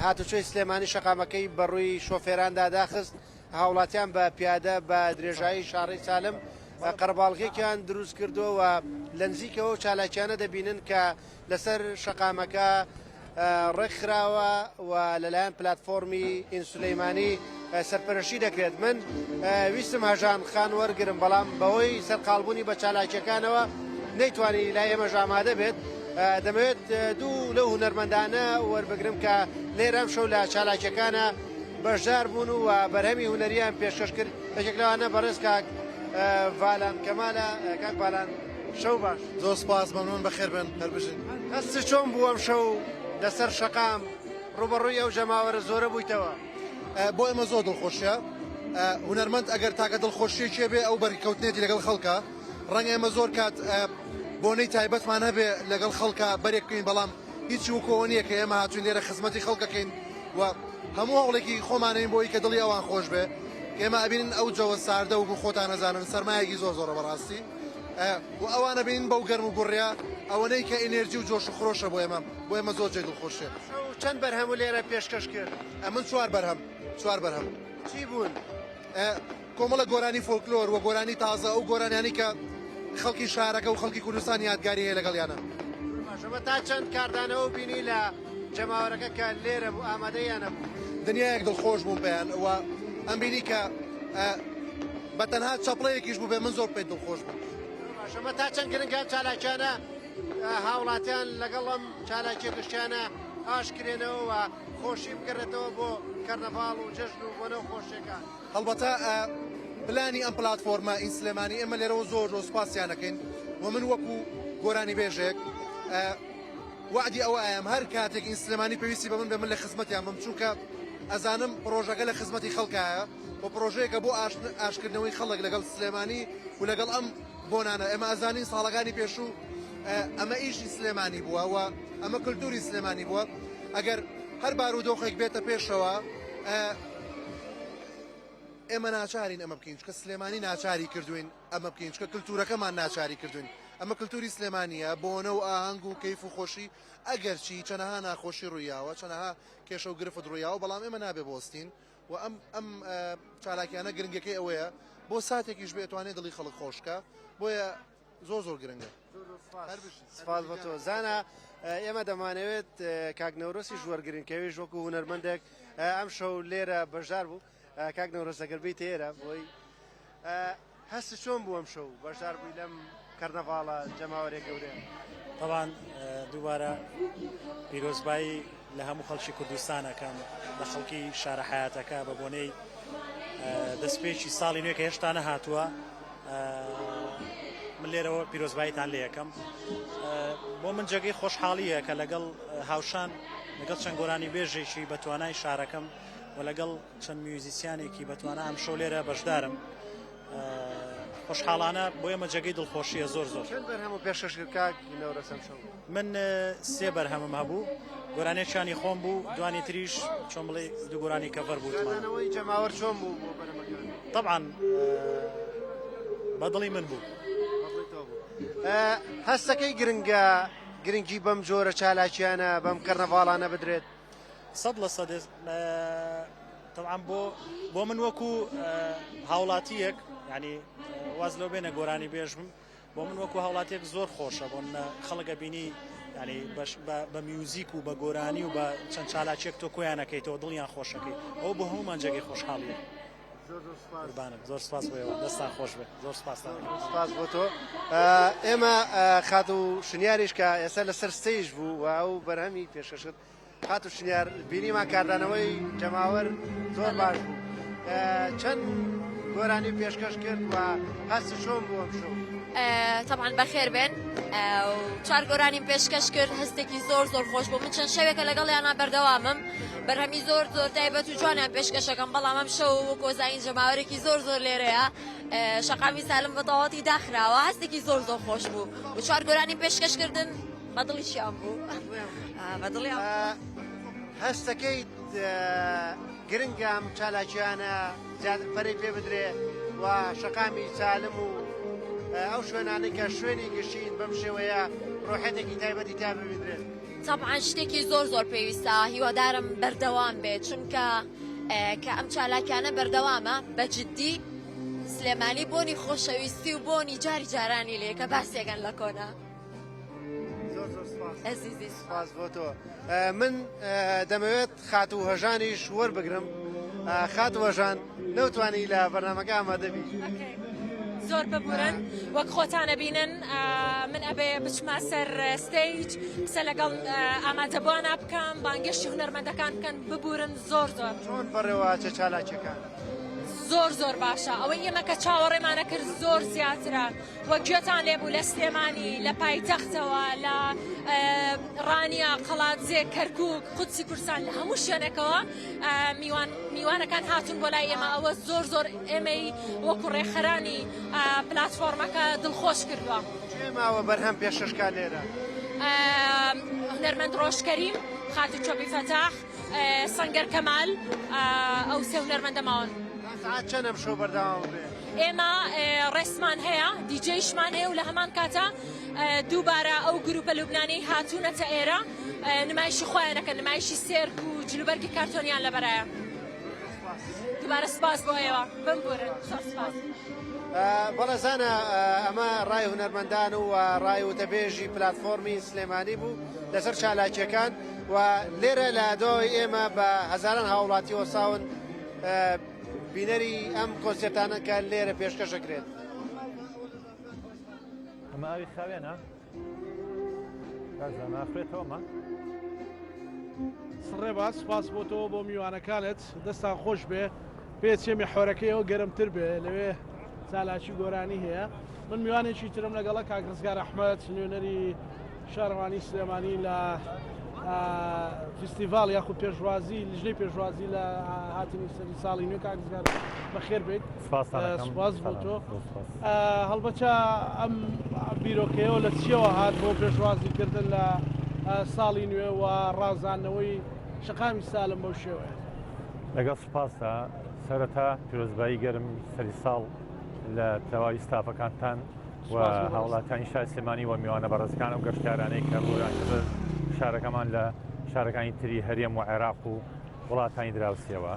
[SPEAKER 3] هاتوچۆی سلێمانی شەقامەکەی بەڕووی شۆفێراندا داخست هاوڵاتیان بە پیادە بە درێژایی شارڕی سالم قەرباڵغێکیان دروست کردووە و لە نزیکەوە چالاکیانە دەبینن کە لەسەر شەقامەکە ڕێکخراوە و لەلایەن پلاتفۆرمی ئینسولەیمانی سەرپەرشی دەکرێت من ویستم هەژان خان وەرگرم بەڵام بەهۆی سەرقاڵبوونی بە چالاکیەکانەوە نەیتوانی لای ئێمە ژامادە بێت دەمەوێت دوو لەو هونەرمەندانە وەربگرم کە لێرەم شەو لە چالاکیەکانە بەشدار بوون و بەرهەمی هونەریان پێشکەش کرد یەکێک لەوانە بەڕێز کاک ڤالان کەمالە کاک ڤالان شەو باش
[SPEAKER 4] زۆر سپاس مەمنون بەخێر بن هەربژن
[SPEAKER 3] هەست چۆن بووە ئەم شەو لەسەر شەقام ڕوبەڕووی ئەو ژەماوەرە زۆرە بوویتەوە
[SPEAKER 4] بۆ ئێمە زۆر دڵخۆشیە هونەرمەند ئەگەر تاکە دڵخۆشیەکێ بێ ئەو بەریکەوتنێتی لەگەڵ خەڵکە ڕەنگە ئێمە زۆر کات بۆنەی تایبەتمان هەبێ لەگەڵ خەڵکە بەرێک بکەین بەڵام هیچ وکۆوە نییە کە ئێمە هاتوین لێرە خزمەتی خەڵکەکەین و هەموو هەوڵێکی خۆمانین بۆی کە دڵی ئەوان خۆش بێ ئێمە ئەبینن ئەو جەوە ساردە و خۆتان نەزانن سەرمایەکی زۆر زۆرە بەڕاستی و ئەوانە بینین بەو گەرم و گوڕیا ئەوەنەی کە ئێنێرجی و جۆش و خۆشە بۆ ئێمە زۆر جێ دڵخۆشیە.
[SPEAKER 3] چەند بەرهەم و لێرە پێشکەش کرد؟
[SPEAKER 4] من چوار بەرهەم
[SPEAKER 3] چی بوون؟
[SPEAKER 4] کۆمەڵە گۆرانی فۆلکلۆر و گۆرانی تازە ئەو گۆرانیانی کە خەڵکی شارەکە و خەڵکی کوردستان یادگاری هەیە لەگەڵیانە.
[SPEAKER 3] باشەمە تا چەند کاردانەوە بینی لە جەماوەرەکە کە لێرە بوو ئامادەیانە بوو
[SPEAKER 4] دنیایەک دڵخۆش بووم پێیان و ئەم بینی کە بەتەنها چەپڵەیەکیش بوو بێ من زۆر پێی دڵخۆش بووم.
[SPEAKER 3] باشەمە تا چەند گرنگە چالاکیانە هاوڵاتیان لەگەڵ ئەم چالاکی گشتیانە ئاشکرێنەوە و خۆشی بگەڕێتەوە بۆ کەرنەڤاڵ و جەژن و بۆنەوە خۆشیەکان.
[SPEAKER 4] هەڵبەتە پلانی ئەم پلاتفۆرمە ئین سلێمانی ئێمە لێرەوە زۆر سوپاسیانەکەین و من وەکو گۆرانی بێژێک وعدی ئەوە ئایم هەر کاتێک ئین سلێمانی پێویستی بە من لە خزمەتیان بم چونکە ئەزانم پرۆژەکە لە خزمەتی خەڵکایە و پرۆژەیەکە بۆ ئاشکردنەوەی خەڵک لەگەڵ سلێمانی و لەگەڵ ئەم بۆنانە ئێمە ئەزانین ساڵەکانی پێشوو ئەمە ئیشی سلێمانی بووە و ئەمە کللتوری سلێمانی بووە ئەگەر هەر بارودۆخێک بێتە پێشەوە ئێمە ناچارین ئەمە بکەین چکە سلێمانی ناچاری کردوین ئەمە بکەین چکە کللتورەکەمان ناچاری کردوین ئەمە کللتوری سلێمانیە بۆنە و ئاهەنگ و کەیف و خۆشی ئەگەر چی چەنەها ناخۆشی ڕوویاوە چەنەها کێشە و گرفت ڕوویاوە بەڵام ئێمە نابێ بۆستین و ئەم چالاکیانە گرنگەکەی ئەوەیە بۆ ساتێکیش بێتوانێت دڵی خەڵک خۆشکە بۆیە زۆر گرنگە.
[SPEAKER 3] سپاس بۆ تۆ زانە ئێمە دەمانەوێت کاک نەورۆسی ژوەرگرنگکەویش وەکو هونەرمەندێک ئەم شەو لێرە بەشدار بوو کاک نەورۆس ئەگەر بیت ئێرە بۆی هەست چۆن بوو ئەم شەو بەشدار بووی لەم کەرنەڤاڵە جەماوەرێک گەورەیە؟
[SPEAKER 5] طبعا دووبارە پیرۆزبایی لە هەموو خەڵکی کوردستانەکەم لە خەڵکی شارە حیاتەکە بە بۆنەی دەستپێکی ساڵی نوێ کە هێشتا نەهاتووە من لێرەوە پیرۆزباییتان لێ یەکەم بۆ من جێگەی خۆشحاڵیە کە لەگەڵ هاوشان لەگەڵ چەند گۆرانی بێژێکی بەتوانای شارەکەم و لەگەڵ چەند میوزیسیانێکی بەتوانە ئەم شەو لێرە بەشدارم خۆشحاڵانە بۆ ئێمە جێگەی دڵخۆشیە زۆر
[SPEAKER 3] چەند بەرهەم و پێشکەش کرد کاک نەورۆس ئەم شەو؟
[SPEAKER 5] من سێ بەرهەمم هەبوو گۆرانێکیانی خۆم بوو دوانی تریش چۆن بڵێ دوو گۆرانی کەڤەر بوو
[SPEAKER 3] دانەوەی جەماوەر چۆن بوو بۆ بەرهەمەکان؟
[SPEAKER 5] طبعا بەدڵی من بوو.
[SPEAKER 3] هەستەکەی گرنگی بەم جۆرە چالاکیانە بەم کەرنەڤاڵانە بدرێت؟
[SPEAKER 5] 100% طبعا بۆ من وەکو هاوڵاتیەک ینی واز لەو بێنە گۆرانی بێژم بۆ من وەکو هاوڵاتێک زۆر خۆشە بۆ خەڵگە بینی ینی بە میوزیک و بە گۆرانی و بە چەند چالاکێک تۆ کۆیانەکەیتەوە دڵیان خۆشەکەی ئەو بە هەمومان جێگەی خۆشحاڵیە. زۆر سپاس بۆەوە دەستان خۆش بێ زۆر
[SPEAKER 3] سپاس بۆ تۆ. ئێمە خات و شنیاریش کە ئێستا لەسەر ستەیج بوو و ئەو بەرهەمی پێشکەشت خات و شنیار بینیمان کاردانەوەی جەماوەر زۆر باش بوو چەند گۆرانی پێشکەش کرد و هەست چۆن بوو ئەم شەو؟
[SPEAKER 6] طبعا بەخێر بێن چوار گۆرانی پێشکەش کرد هەستێکی زۆر خۆش بوو من چەند شەوێکە لەگەڵیانە بەردەوامم بەرهەمی زۆر تایبەت و جوانیان پێشکەشەکەم بەڵام ئەم شەو کۆزاین جەماوەرێکی زۆر لێرەیە شەقامی سالم بە تەواوەتی داخراوە هەستێکی زۆر خۆش بوو و چوار گۆرانی پێشکەشکردن بەدڵیشیان بوو بەدڵیان
[SPEAKER 3] هەستەکەی گرنگم چالاکیانە پەرەی پێ بدرێ و شەقامی سالم و ئەو شوێنانەی کە شوێنی گەشتین بەم شێوەیە ڕۆحەتێکی تایبەتی تا ببدرێت؟
[SPEAKER 6] طبعا شتێکی زۆر پێویستە هیوادارم بەردەوام بێت چونکە کە ئەم چالاکیانە بەردەوامە بەجددی سلێمانی بۆنی خۆشەویستی و بۆنی جارانی لێ کە باسیەکەن لە کۆنا.
[SPEAKER 3] ئەزیزی سپاس بۆ تۆ. من دەمەوێت خات و هەژانیش وەربگرم خات و هەژان نەوتوانی لە بەرنامەکە ئامادەبی
[SPEAKER 7] زۆر ببورن وەک خۆتانە بینن من ئەبێ بچمە سەر ستەیج قسە لەگەڵ ئامادەبووانە بکەم بانگشتی هونەرمەندەکان بکەن ببورن زۆر
[SPEAKER 3] چۆن بەڕێوە چه چالاکیەکان؟
[SPEAKER 7] زۆر باشە ئەوەی ئێمە کە چاوەڕێمانە کرد زۆر زیاترە وەک گوێتان لێبوو لە سلێمانی لە پایتەختەوە لە ڕانیا قەڵاتزێ کەرکووک قودسی کوردستان لە هەموو شوێنێکەوە میوانەکان هاتون بۆ لای ئێمە ئەوە زۆر ئێمەی وەکو ڕێخەرانی پلاتفۆرمەکە دڵخۆش کردووە.
[SPEAKER 3] ماوە بەرهەم پێشکەشکان لێرە
[SPEAKER 7] هونەرمەند ڕۆژکەریم خاتون چۆبی فەتاح سەنگەر کەمال ئەو سێ هونەرمەندە ماون.
[SPEAKER 3] ساعات چەند ئەم شۆ بەردەوام بێ؟
[SPEAKER 7] ئێمە ڕێسمان هەیە دیجەیشمان هەیە و لە هەمان کاتە دووبارە ئەو گروپە لوبنانەی هاتوونەتە ئێرە نمایشی خۆیانەکە نمایشی سێرک و جلوبەرگی کارتۆنیان لەبەرایە. دووبارە سپاس بۆ ئێوە بمبورن زۆر سپاس.
[SPEAKER 3] بەڵێ زانە ئەمە ڕای هونەرمەندان و ڕای وتەبێژی پلاتفۆرمی سلێمانی بوو لەسەر چالاکیەکان و لێرە لە دۆی ئێمە بە هەزاران هاوڵاتی وەساون بینەری ئەم کۆنسێرتانە کە لێرە پێشکەشەکرێت.
[SPEAKER 8] ئەمە ئاوی خاوێنە ناخرێتەوەمە
[SPEAKER 1] سڕێ باس سپاس بۆ تۆ بۆ میوانەکانت دەستان خۆش بێ پێچێ میحۆرەکەیەوە گەرمتر بێ لەوێ چالاکی گۆرانی هەیە. من میوانێکی ترم لەگەڵە کاک ڕزگار ئەحمەد نوێنەری شارەوانی سلێمانی لە فستیڤال یاخود پێشوازی لژنەی پێشوازی لە هاتنی سەری ساڵی نوێ کاک ڕزگار بەخێر بێت. سپاس بۆ تۆ. هەڵبەتە ئەم بیرۆکەیەوە لە چیەوە هات بۆ پێشوازیکردن لە ساڵی نوێ و ڕازانەوەی شەقامی سالم بەو شێوەیە.
[SPEAKER 8] لەگەڵ سپاسە سەرەتا پیرۆزبایی گەرم سەری ساڵ لە تەواوی ستافەکانتان و هاوڵاتانی شاری سلێمانی و میوانە بەڕێزەکان و گەشتیارانەی کە ڕۆیان کرد شارەکەمان لە شارەکانی تری هەرێم و عێراق و وڵاتانی دراوسیەوە.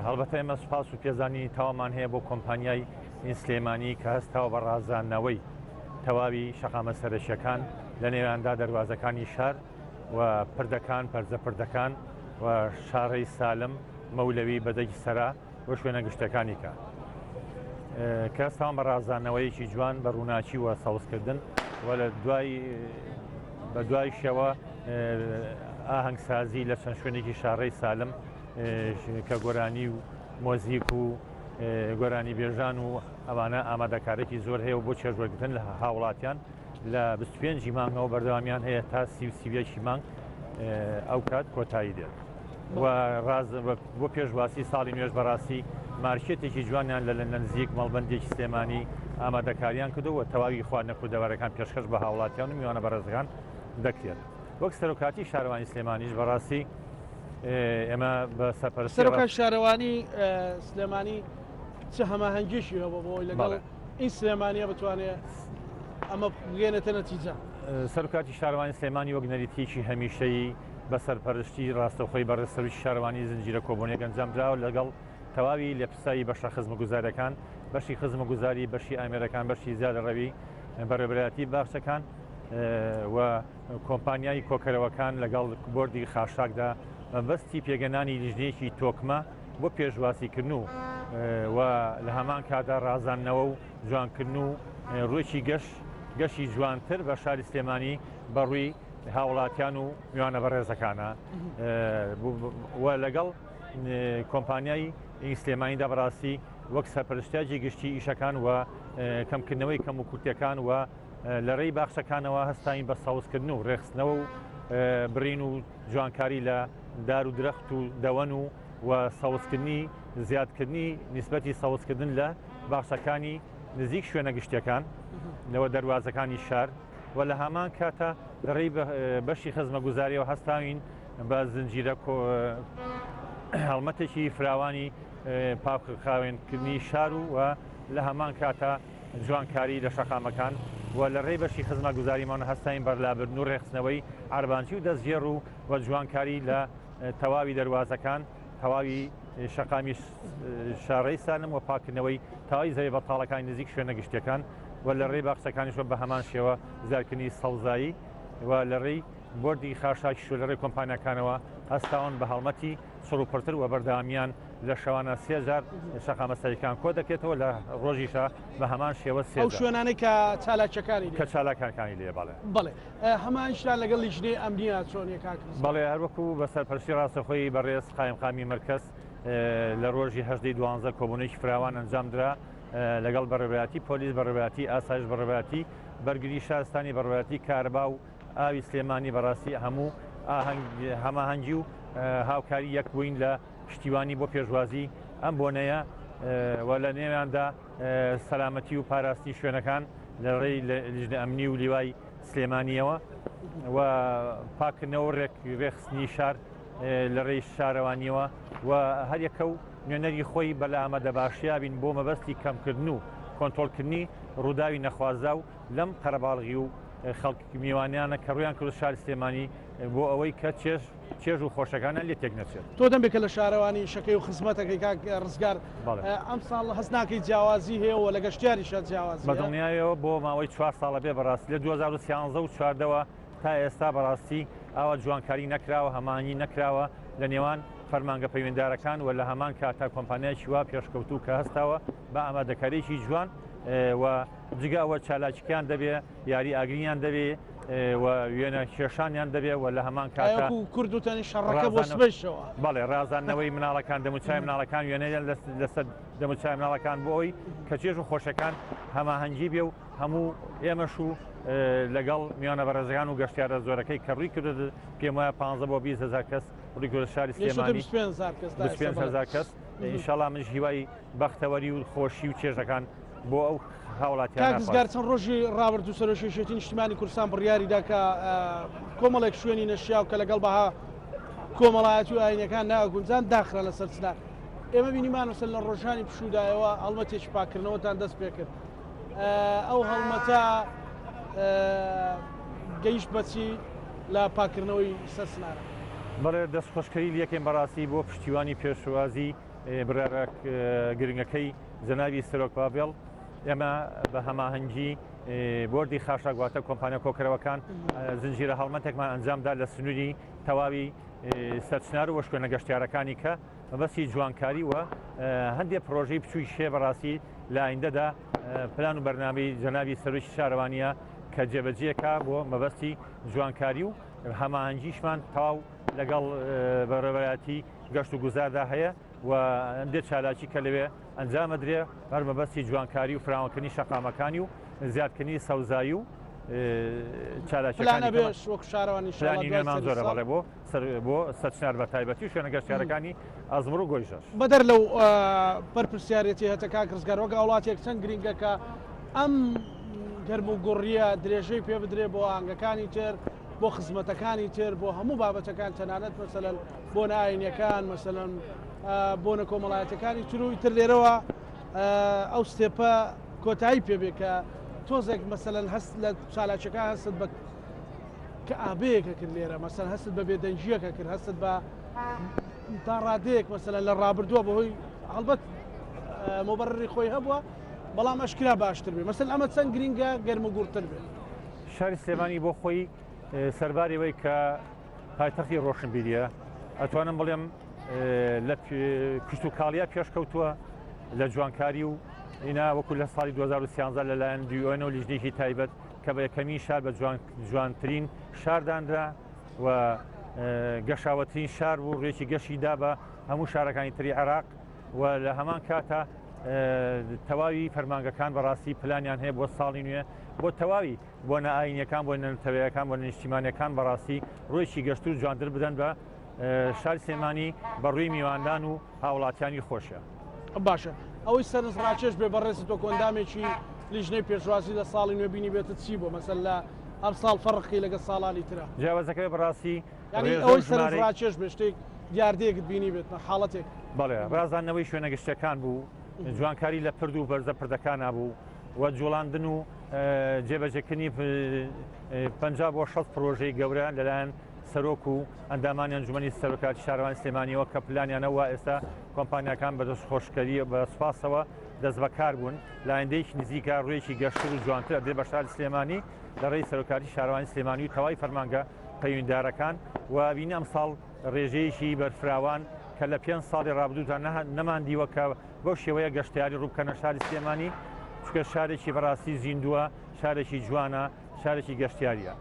[SPEAKER 8] هەڵبەتە ئێمە سوپاس و پێزانی تاوامان هەیە بۆ کۆمپانیای ئین سلێمانی کە هەستاوە بە ڕازاندنەوەی تەواوی شەقامە سەرەشیەکان لە نێواندا دەروازەکانی شار و پردەکان پەرزە پردەکان و شارەی سالم مەولەوی بەدەگی سەرا بۆ شوێنە گشتەکانی کە هەستاوان بە ڕازاندنەوەیەکی جوان بە ڕووناچی و سەوزکردن و لە بە دوای شێوە ئاهەنگسازی لە چەند شوێنێکی شارەی سالم کە گۆرانی و مۆزیک و گۆرانی بێژان و ئەوانە ئامادەکارێکی زۆر هەیە و بۆ چێژوەرگرتن لە هاوڵاتیان لە 25 مانگەوە بەردەوامیان هەیە تا 30 مانگ ئەو کات کۆتایی دێت و بۆ پێشواسی ساڵی نوێژ بەڕاستی مارکێتێکی جوانیان لە نزیک مەڵبەندێکی سلێمانی ئامادەکاریان کردەوە تەواوی خواردنە کوردەوەرەکان پێشکەش بە هاوڵاتیان و میوانە بەڕێزەکان دەکرێت. وەک سەرۆکاتی شارەوانی سلێمانیش بەڕاستی ئێمە بە
[SPEAKER 1] سەرۆکات شارەوانی سلێمانی چه هەماهەنگیشی هەبوو بۆی لەگەڵ این سلێمانیە بتوانێت ئەمە بگەێنێتە نەتیجە.
[SPEAKER 8] سەرۆکاتی شارەوانی سلێمانی وەک نەریتێکی هەمیشەیی بە سەرپەرشتی ڕاستەوخۆی بەڕێسەرویشتی شارەوانی زنجیرە کۆبوونیەک ئەنجامدراوە لەگەڵ تەواوی لێپسایی بەشە خزمەتگوزاریەکان بەشی خزمەتگوزاری بەشی ئامێرەکان بەشی زیادەڕەوی بەڕێوەبەرایەتی باشەکان و کۆمپانیای کۆکەرەوەکان لەگەڵ بۆردی خاشاکدا مەبەستی پێگەنانی لیژنەیەکی تۆکمە بۆ پێشواسیکردن و لە هەمان کادا ڕازاندنەوە و جوانکردن و ڕوویەکی گەشی جوانتر بە شاری سلێمانی بەڕووی هاوڵاتیان و میوانە بەڕێزەکانە و لەگەڵ کۆمپانیای ئین سلێمانیدا بەڕاستی وەک سەرپەرشتیاجی گشتی ئیشەکان و کەمکردنەوەی کەم و کورتەکان و لە ڕێی باخشەکانەوە هەستاین بە ساوزکردن و ڕێخستنەوە و برین و جوانکاری لە دار و درەخت و دەوەن و ساوزکردنی زیادکردنی نیسبەتی ساوزکردن لە باخشەکانی نزیک شوێنە گشتیەکان لەوە دەواازەکانی شار و لە هەمان کاتە لەڕێی بەشی خزمەتگوزاریەوە هەستاوین بە زنجیرە هەڵمەتێکی فراوانی پاکخاوێنکردنی شار و لە هەمان کاتە جوانکاری لە شەقامەکان و لە ڕێی بەشی خزمەتگوزاریمانە هەستاین بەرلابردن و ڕێخستنەوەی عربانچی و دەستگێڕ و جوانکاری لە تەواوی دەواازەکان تەواوی شەقامی شارەی سالم و پاکردنەوەی تاوای زەوی بەتاڵەکانی نزیک شوێنە گشتەکان و لە ڕێی باخچەکانیشە بە هەمان شێوە زارکردنی سەوزایی و لە ڕێی بۆردی خاشاکی شو لە ڕێی کۆمپانیەکانەوە هەستاون بە هەڵمەتی سڕوپڕتر و بەردەوامیان لە شەوانە 3000 شەقامەسەریەکان کۆ دەکرێتەوە لە ڕۆژیشە بە هەمان شێوە
[SPEAKER 1] ئەو شوێنانەی کە چالاکیەکانی
[SPEAKER 8] کە چالاکەکانی لێ
[SPEAKER 1] بەڵێ هەمانشتان لەگەڵ لیژنەی ئەمنیە چۆنیە کاکرد
[SPEAKER 8] بەڵێ هەروەکو بە سەرپەرشتی ڕاستەخۆی بەڕێز قایمقامی مرکز لە ڕۆژی هەژدەی دوانزە کۆبوونەیەکی فراوان ئەنجامدرا لەگەڵ بەڕێوەتی پۆلیس بەڕێوەتی ئاسایش بەڕێوەتی بەرگری شارستانی بەڕێوەتی کارەبا و ئاوی سلێمانی بەڕاستی هەموو هەماهەنگی و هاوکاری یەک بووین لە پشتیوانی بۆ پێشوازی ئەم بۆنەیە و لە نێواندا سەلامەتی و پاراستی شوێنەکان لە ڕێی لیژنە ئەمنی و لیوای سلێمانیەوە و پاکردنەوە ڕێخستنی شار لە ڕێی شارەوانیەوە و هەر یەکە و نوێنەری خۆی بەلا ئەمەدە باشیا بین بۆ مەبەستی کەمکردن و کۆنتۆڵکردنی ڕووداوی نەخوازا و لەم قەرەباڵغی و خەڵک میوانیانە کە ڕویان کرد شاری سلێمانی بۆ ئەوەی کە چێژ و خۆشەکانە لێ تێک نەچێت.
[SPEAKER 1] تۆ دەمێکە لە شارەوانی شەکەی و خزمەتەکەی ڕزگار ئەم ساڵ هەست ناکەی جیاوازی هەیەەوە لە گەشتیاری شە جیاوازی
[SPEAKER 8] بەدڵنیایەوە بۆ ماوەی 4 ساڵە بێ بەڕاستی لە 2013 و 14ەوە تا ئێستا بەڕاستی ئاوە جوانکاری نەکراوە هەمانی نەکراوە لە نێوان فەرمانگە پەیوەنددارەکان و لە هەمان کاتا کۆمپانیایکی وا پێشکەوتوو کە هەستاوە بە ئامادەکاریی جوان و جگە ئەوە چالاکییان دەبێ یاری ئاگریان دەبێ و وێنە کێشانیان دەبێ و لە هەمان کاتا
[SPEAKER 1] کوردوتەنی شەڕەکە بۆ سبەشەوە
[SPEAKER 8] بەڵێ ڕازانەوەی مناڵەکان دەموچای مناڵەکان وێنەیە لەسەر دەموچای مناڵەکان بۆ ئەوی کە چێژ و خۆشەکان هەماهەنگی بێ و هەموو ئێمەش و لەگەڵ میوانە بەڕێزەکان و گەشتیارە زۆرەکەی کە ڕووی کرد پێم وایە 15 بۆ 20,000 کەس ڕووی کرد شاری سلێمانی 25,000 کەس ئینشاڵڵا منش هیوای بەختەوەری و خۆشی و چێژەکان بۆ ئەو
[SPEAKER 1] کاکزگار چەند ڕۆژی ڕابرد و سەرۆشێتی نیشتیمانی کوردستان بڕیاریدا کە کۆمەڵێک شوێنی نەشیاو کە لەگەڵ بەها کۆمەڵایەتی و ئاینەکان ناگونجان داخرا لە سەرچنا ئێمە بینیمان وسل لە ڕۆژانی پشودایەوە هەڵمەتێکی پاکردنەوەتان دەست پێ کرد ئەو هەڵمەتە گەیشت بەچی لە پاکردنەوەی سەرچنانە
[SPEAKER 8] بەڵێ دەست خۆشکەری یەکێن بەڕاستی بۆ پشتیوانی پێشوازی برارە گرنگەکەی جەنابی سەرۆک پاڤێڵ ئێمە بە هەماهەنگی بۆردی خاشاگواتە کۆمپانیا کۆکەرەوەکان زنجیرە هەڵمەتێکمان ئەنجامدا لە سنووری تەواوی سەرچنار و شوێنە گەشتیارەکانی کە مەبەستی جوانکاری وە هەندێک پرۆژەی بچووی شێ بەڕاستی لە ئایندەدا پلان و بەرنامەی جەنابی سەرۆکی شارەوانیە کە جێبەجێکە بۆ مەبەستی جوانکاری و هەماهەنگیشمان تاو لەگەڵ بەڕێوەتی گەشت و گوزاردا هەیە و ئەندێک چالاکی کە لەوێ ئەنجامە درێ هەر مەبەستی جوانکاری و فراوانکردنی شەقامەکانی و زیادکردنی سەوزایی و چالاکیەکانی
[SPEAKER 1] وەک شارەوانی
[SPEAKER 8] نوێمان زۆرە بەڵێ بۆ سەرچنار بە تایبەتی و شوێنە گەشتیارەکانی ئەزمڕ و گۆیژەش
[SPEAKER 1] بەدەر لەو پەرپرسیارەتی هەتە کاکرزگار وەک وڵاتێک چەند گرنگەکە ئەم گەرم و گوڕیە درێژەی پێ بدرێ بۆ ئاهەنگەکانی تر بۆ خزمەتەکانی تر بۆ هەموو بابەتەکان تەنانەت مەسەلەن بۆ نائینیەکان مەسەلەن بۆنە کۆمەڵایەتەکانی تر و ئیتر لێرەوە ئەو ستێپە کۆتایی پێبێ کە تۆزێک مەسەلەن هەست لە چالاکیەکان هەست بە کە ئابەیەکە کرد لێرە مەسەلەن هەست بە بێدەنجیەکە کرد هەست بە تا ڕادەیەک مەسەلەن لە ڕابردووە بەهۆی هەڵبەت مۆبەرڕی خۆی هەبووە بەڵام ئەشکرا باشتر بێ مەسەلەن ئەمە چەند گرنگە گەرم و گوورتر بێ
[SPEAKER 8] شاری سلێمانی بۆ خۆی سەرباریەوەی کە پایتەختی ڕۆشنبیریە ئەتوانم بڵێم لە کشت و کاڵیا پێشکەوتووە لە جوانکاری و ئینا وەکو لە ساڵی 2013 لەلایەن دیۆنە و لیژنێکی تایبەت کە بە یەکەمی شار بە جوانترین شاردانرا و گەشاوەترین شار بوو ڕێکی گەشیدا بە هەموو شارەکانی تری عێراق و لە هەمان کاتە تەواوی فەرمانگەکان بەڕاستی پلانیان هەیە بۆ ساڵی نوێ بۆ تەواوی بۆ نائینیەکان بۆ نەتەوەیەکان بۆ نیشتیمانیەکان بەڕاستی ڕۆیشی گەشت و جوانتر بدەن بە شاری سلێمانی بەڕووی میواندان و هاوڵاتیانی خۆشە.
[SPEAKER 1] باشە ئەوەی سەرنج ڕاکێش بێ بەڕێزی تۆ کۆندامێکی لیژنەی پێشوازی لە ساڵی نوێ بینی بێتە چی بۆ مەسەل لە ئەم ساڵ فەرقی لەگە ساڵانی ترە
[SPEAKER 8] جیاوازەکەی بەڕاستی
[SPEAKER 1] ئەوەی سەرنج ڕاکێش بێ شتێک دیاردەیەکت بینی بێتە حاڵەتێک
[SPEAKER 8] بەڵێ ڕازانەوەی شوێنە گەشتەکان بوو جوانکاری لە پرد و بەرزە پردەکانە بوو و جوڵاندن و جێبەجێکردنی 50 بۆ 60 پرۆژەی گەورە لەلایەن سەرۆک و ئەندامانی ئەنجومەنی سەرۆکاتی شارەوانی سلێمانیەوە کە پلانیانەوە ئێستا کۆمپانیەکان بە دەست خۆشکەری بە سوپاسەوە دەست بەکار بوون لە ئایندەیەکی نزیکە ڕوویەکی گەشتر و جوانتر دێ بە شاری سلێمانی لە ڕێی سەرۆکاتی شارەوانی سلێمانی و تەواوی فەرمانگە پەیوەنددارەکان و بینی ئەم ساڵ ڕێژەیەکی بەرفراوان کە لە 5 ساڵی ڕابردووتان نەماندیوە کە بەو شێوەیە گەشتیاری ڕووبکەنە شاری سلێمانی چکە شارێکی بەڕاستی زیندووە شارێکی جوانە شارێکی گەشتیاریە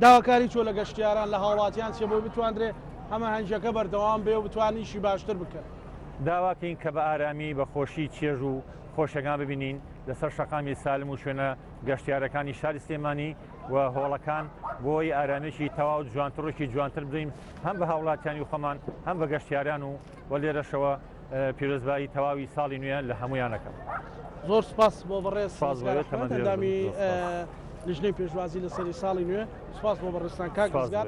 [SPEAKER 1] داواکاری چۆ لە گەشتیاران لە هاوڵاتیان چێ بۆ بتواندرێ ئەمە هەنجەکە بەردەوام بێ و بتوانیشی باشتر بکەن
[SPEAKER 8] داواکەین کە بە ئارامی بە خۆشی چێژ و خۆشەکان ببینین لەسەر شەقامی سالم و شوێنە گەشتیارەکانی شاری سلێمانی و هۆڵەکان بۆی ئارامێکی تەواو جوانتڕێکی جوانتر بدەین هەم بە هاوڵاتیانی و خەمان هەم بە گەشتیاران و لێرەشەوە پیرۆزبایی تەواوی ساڵی نوێ لە هەمویانەکەم.
[SPEAKER 1] زۆر سپاس بۆ بەڕێز ئەندامی لیژنەی پێشوازی لەسەری ساڵی نوێ. سپاس بۆ بەڕێستان کاک ڕزگار.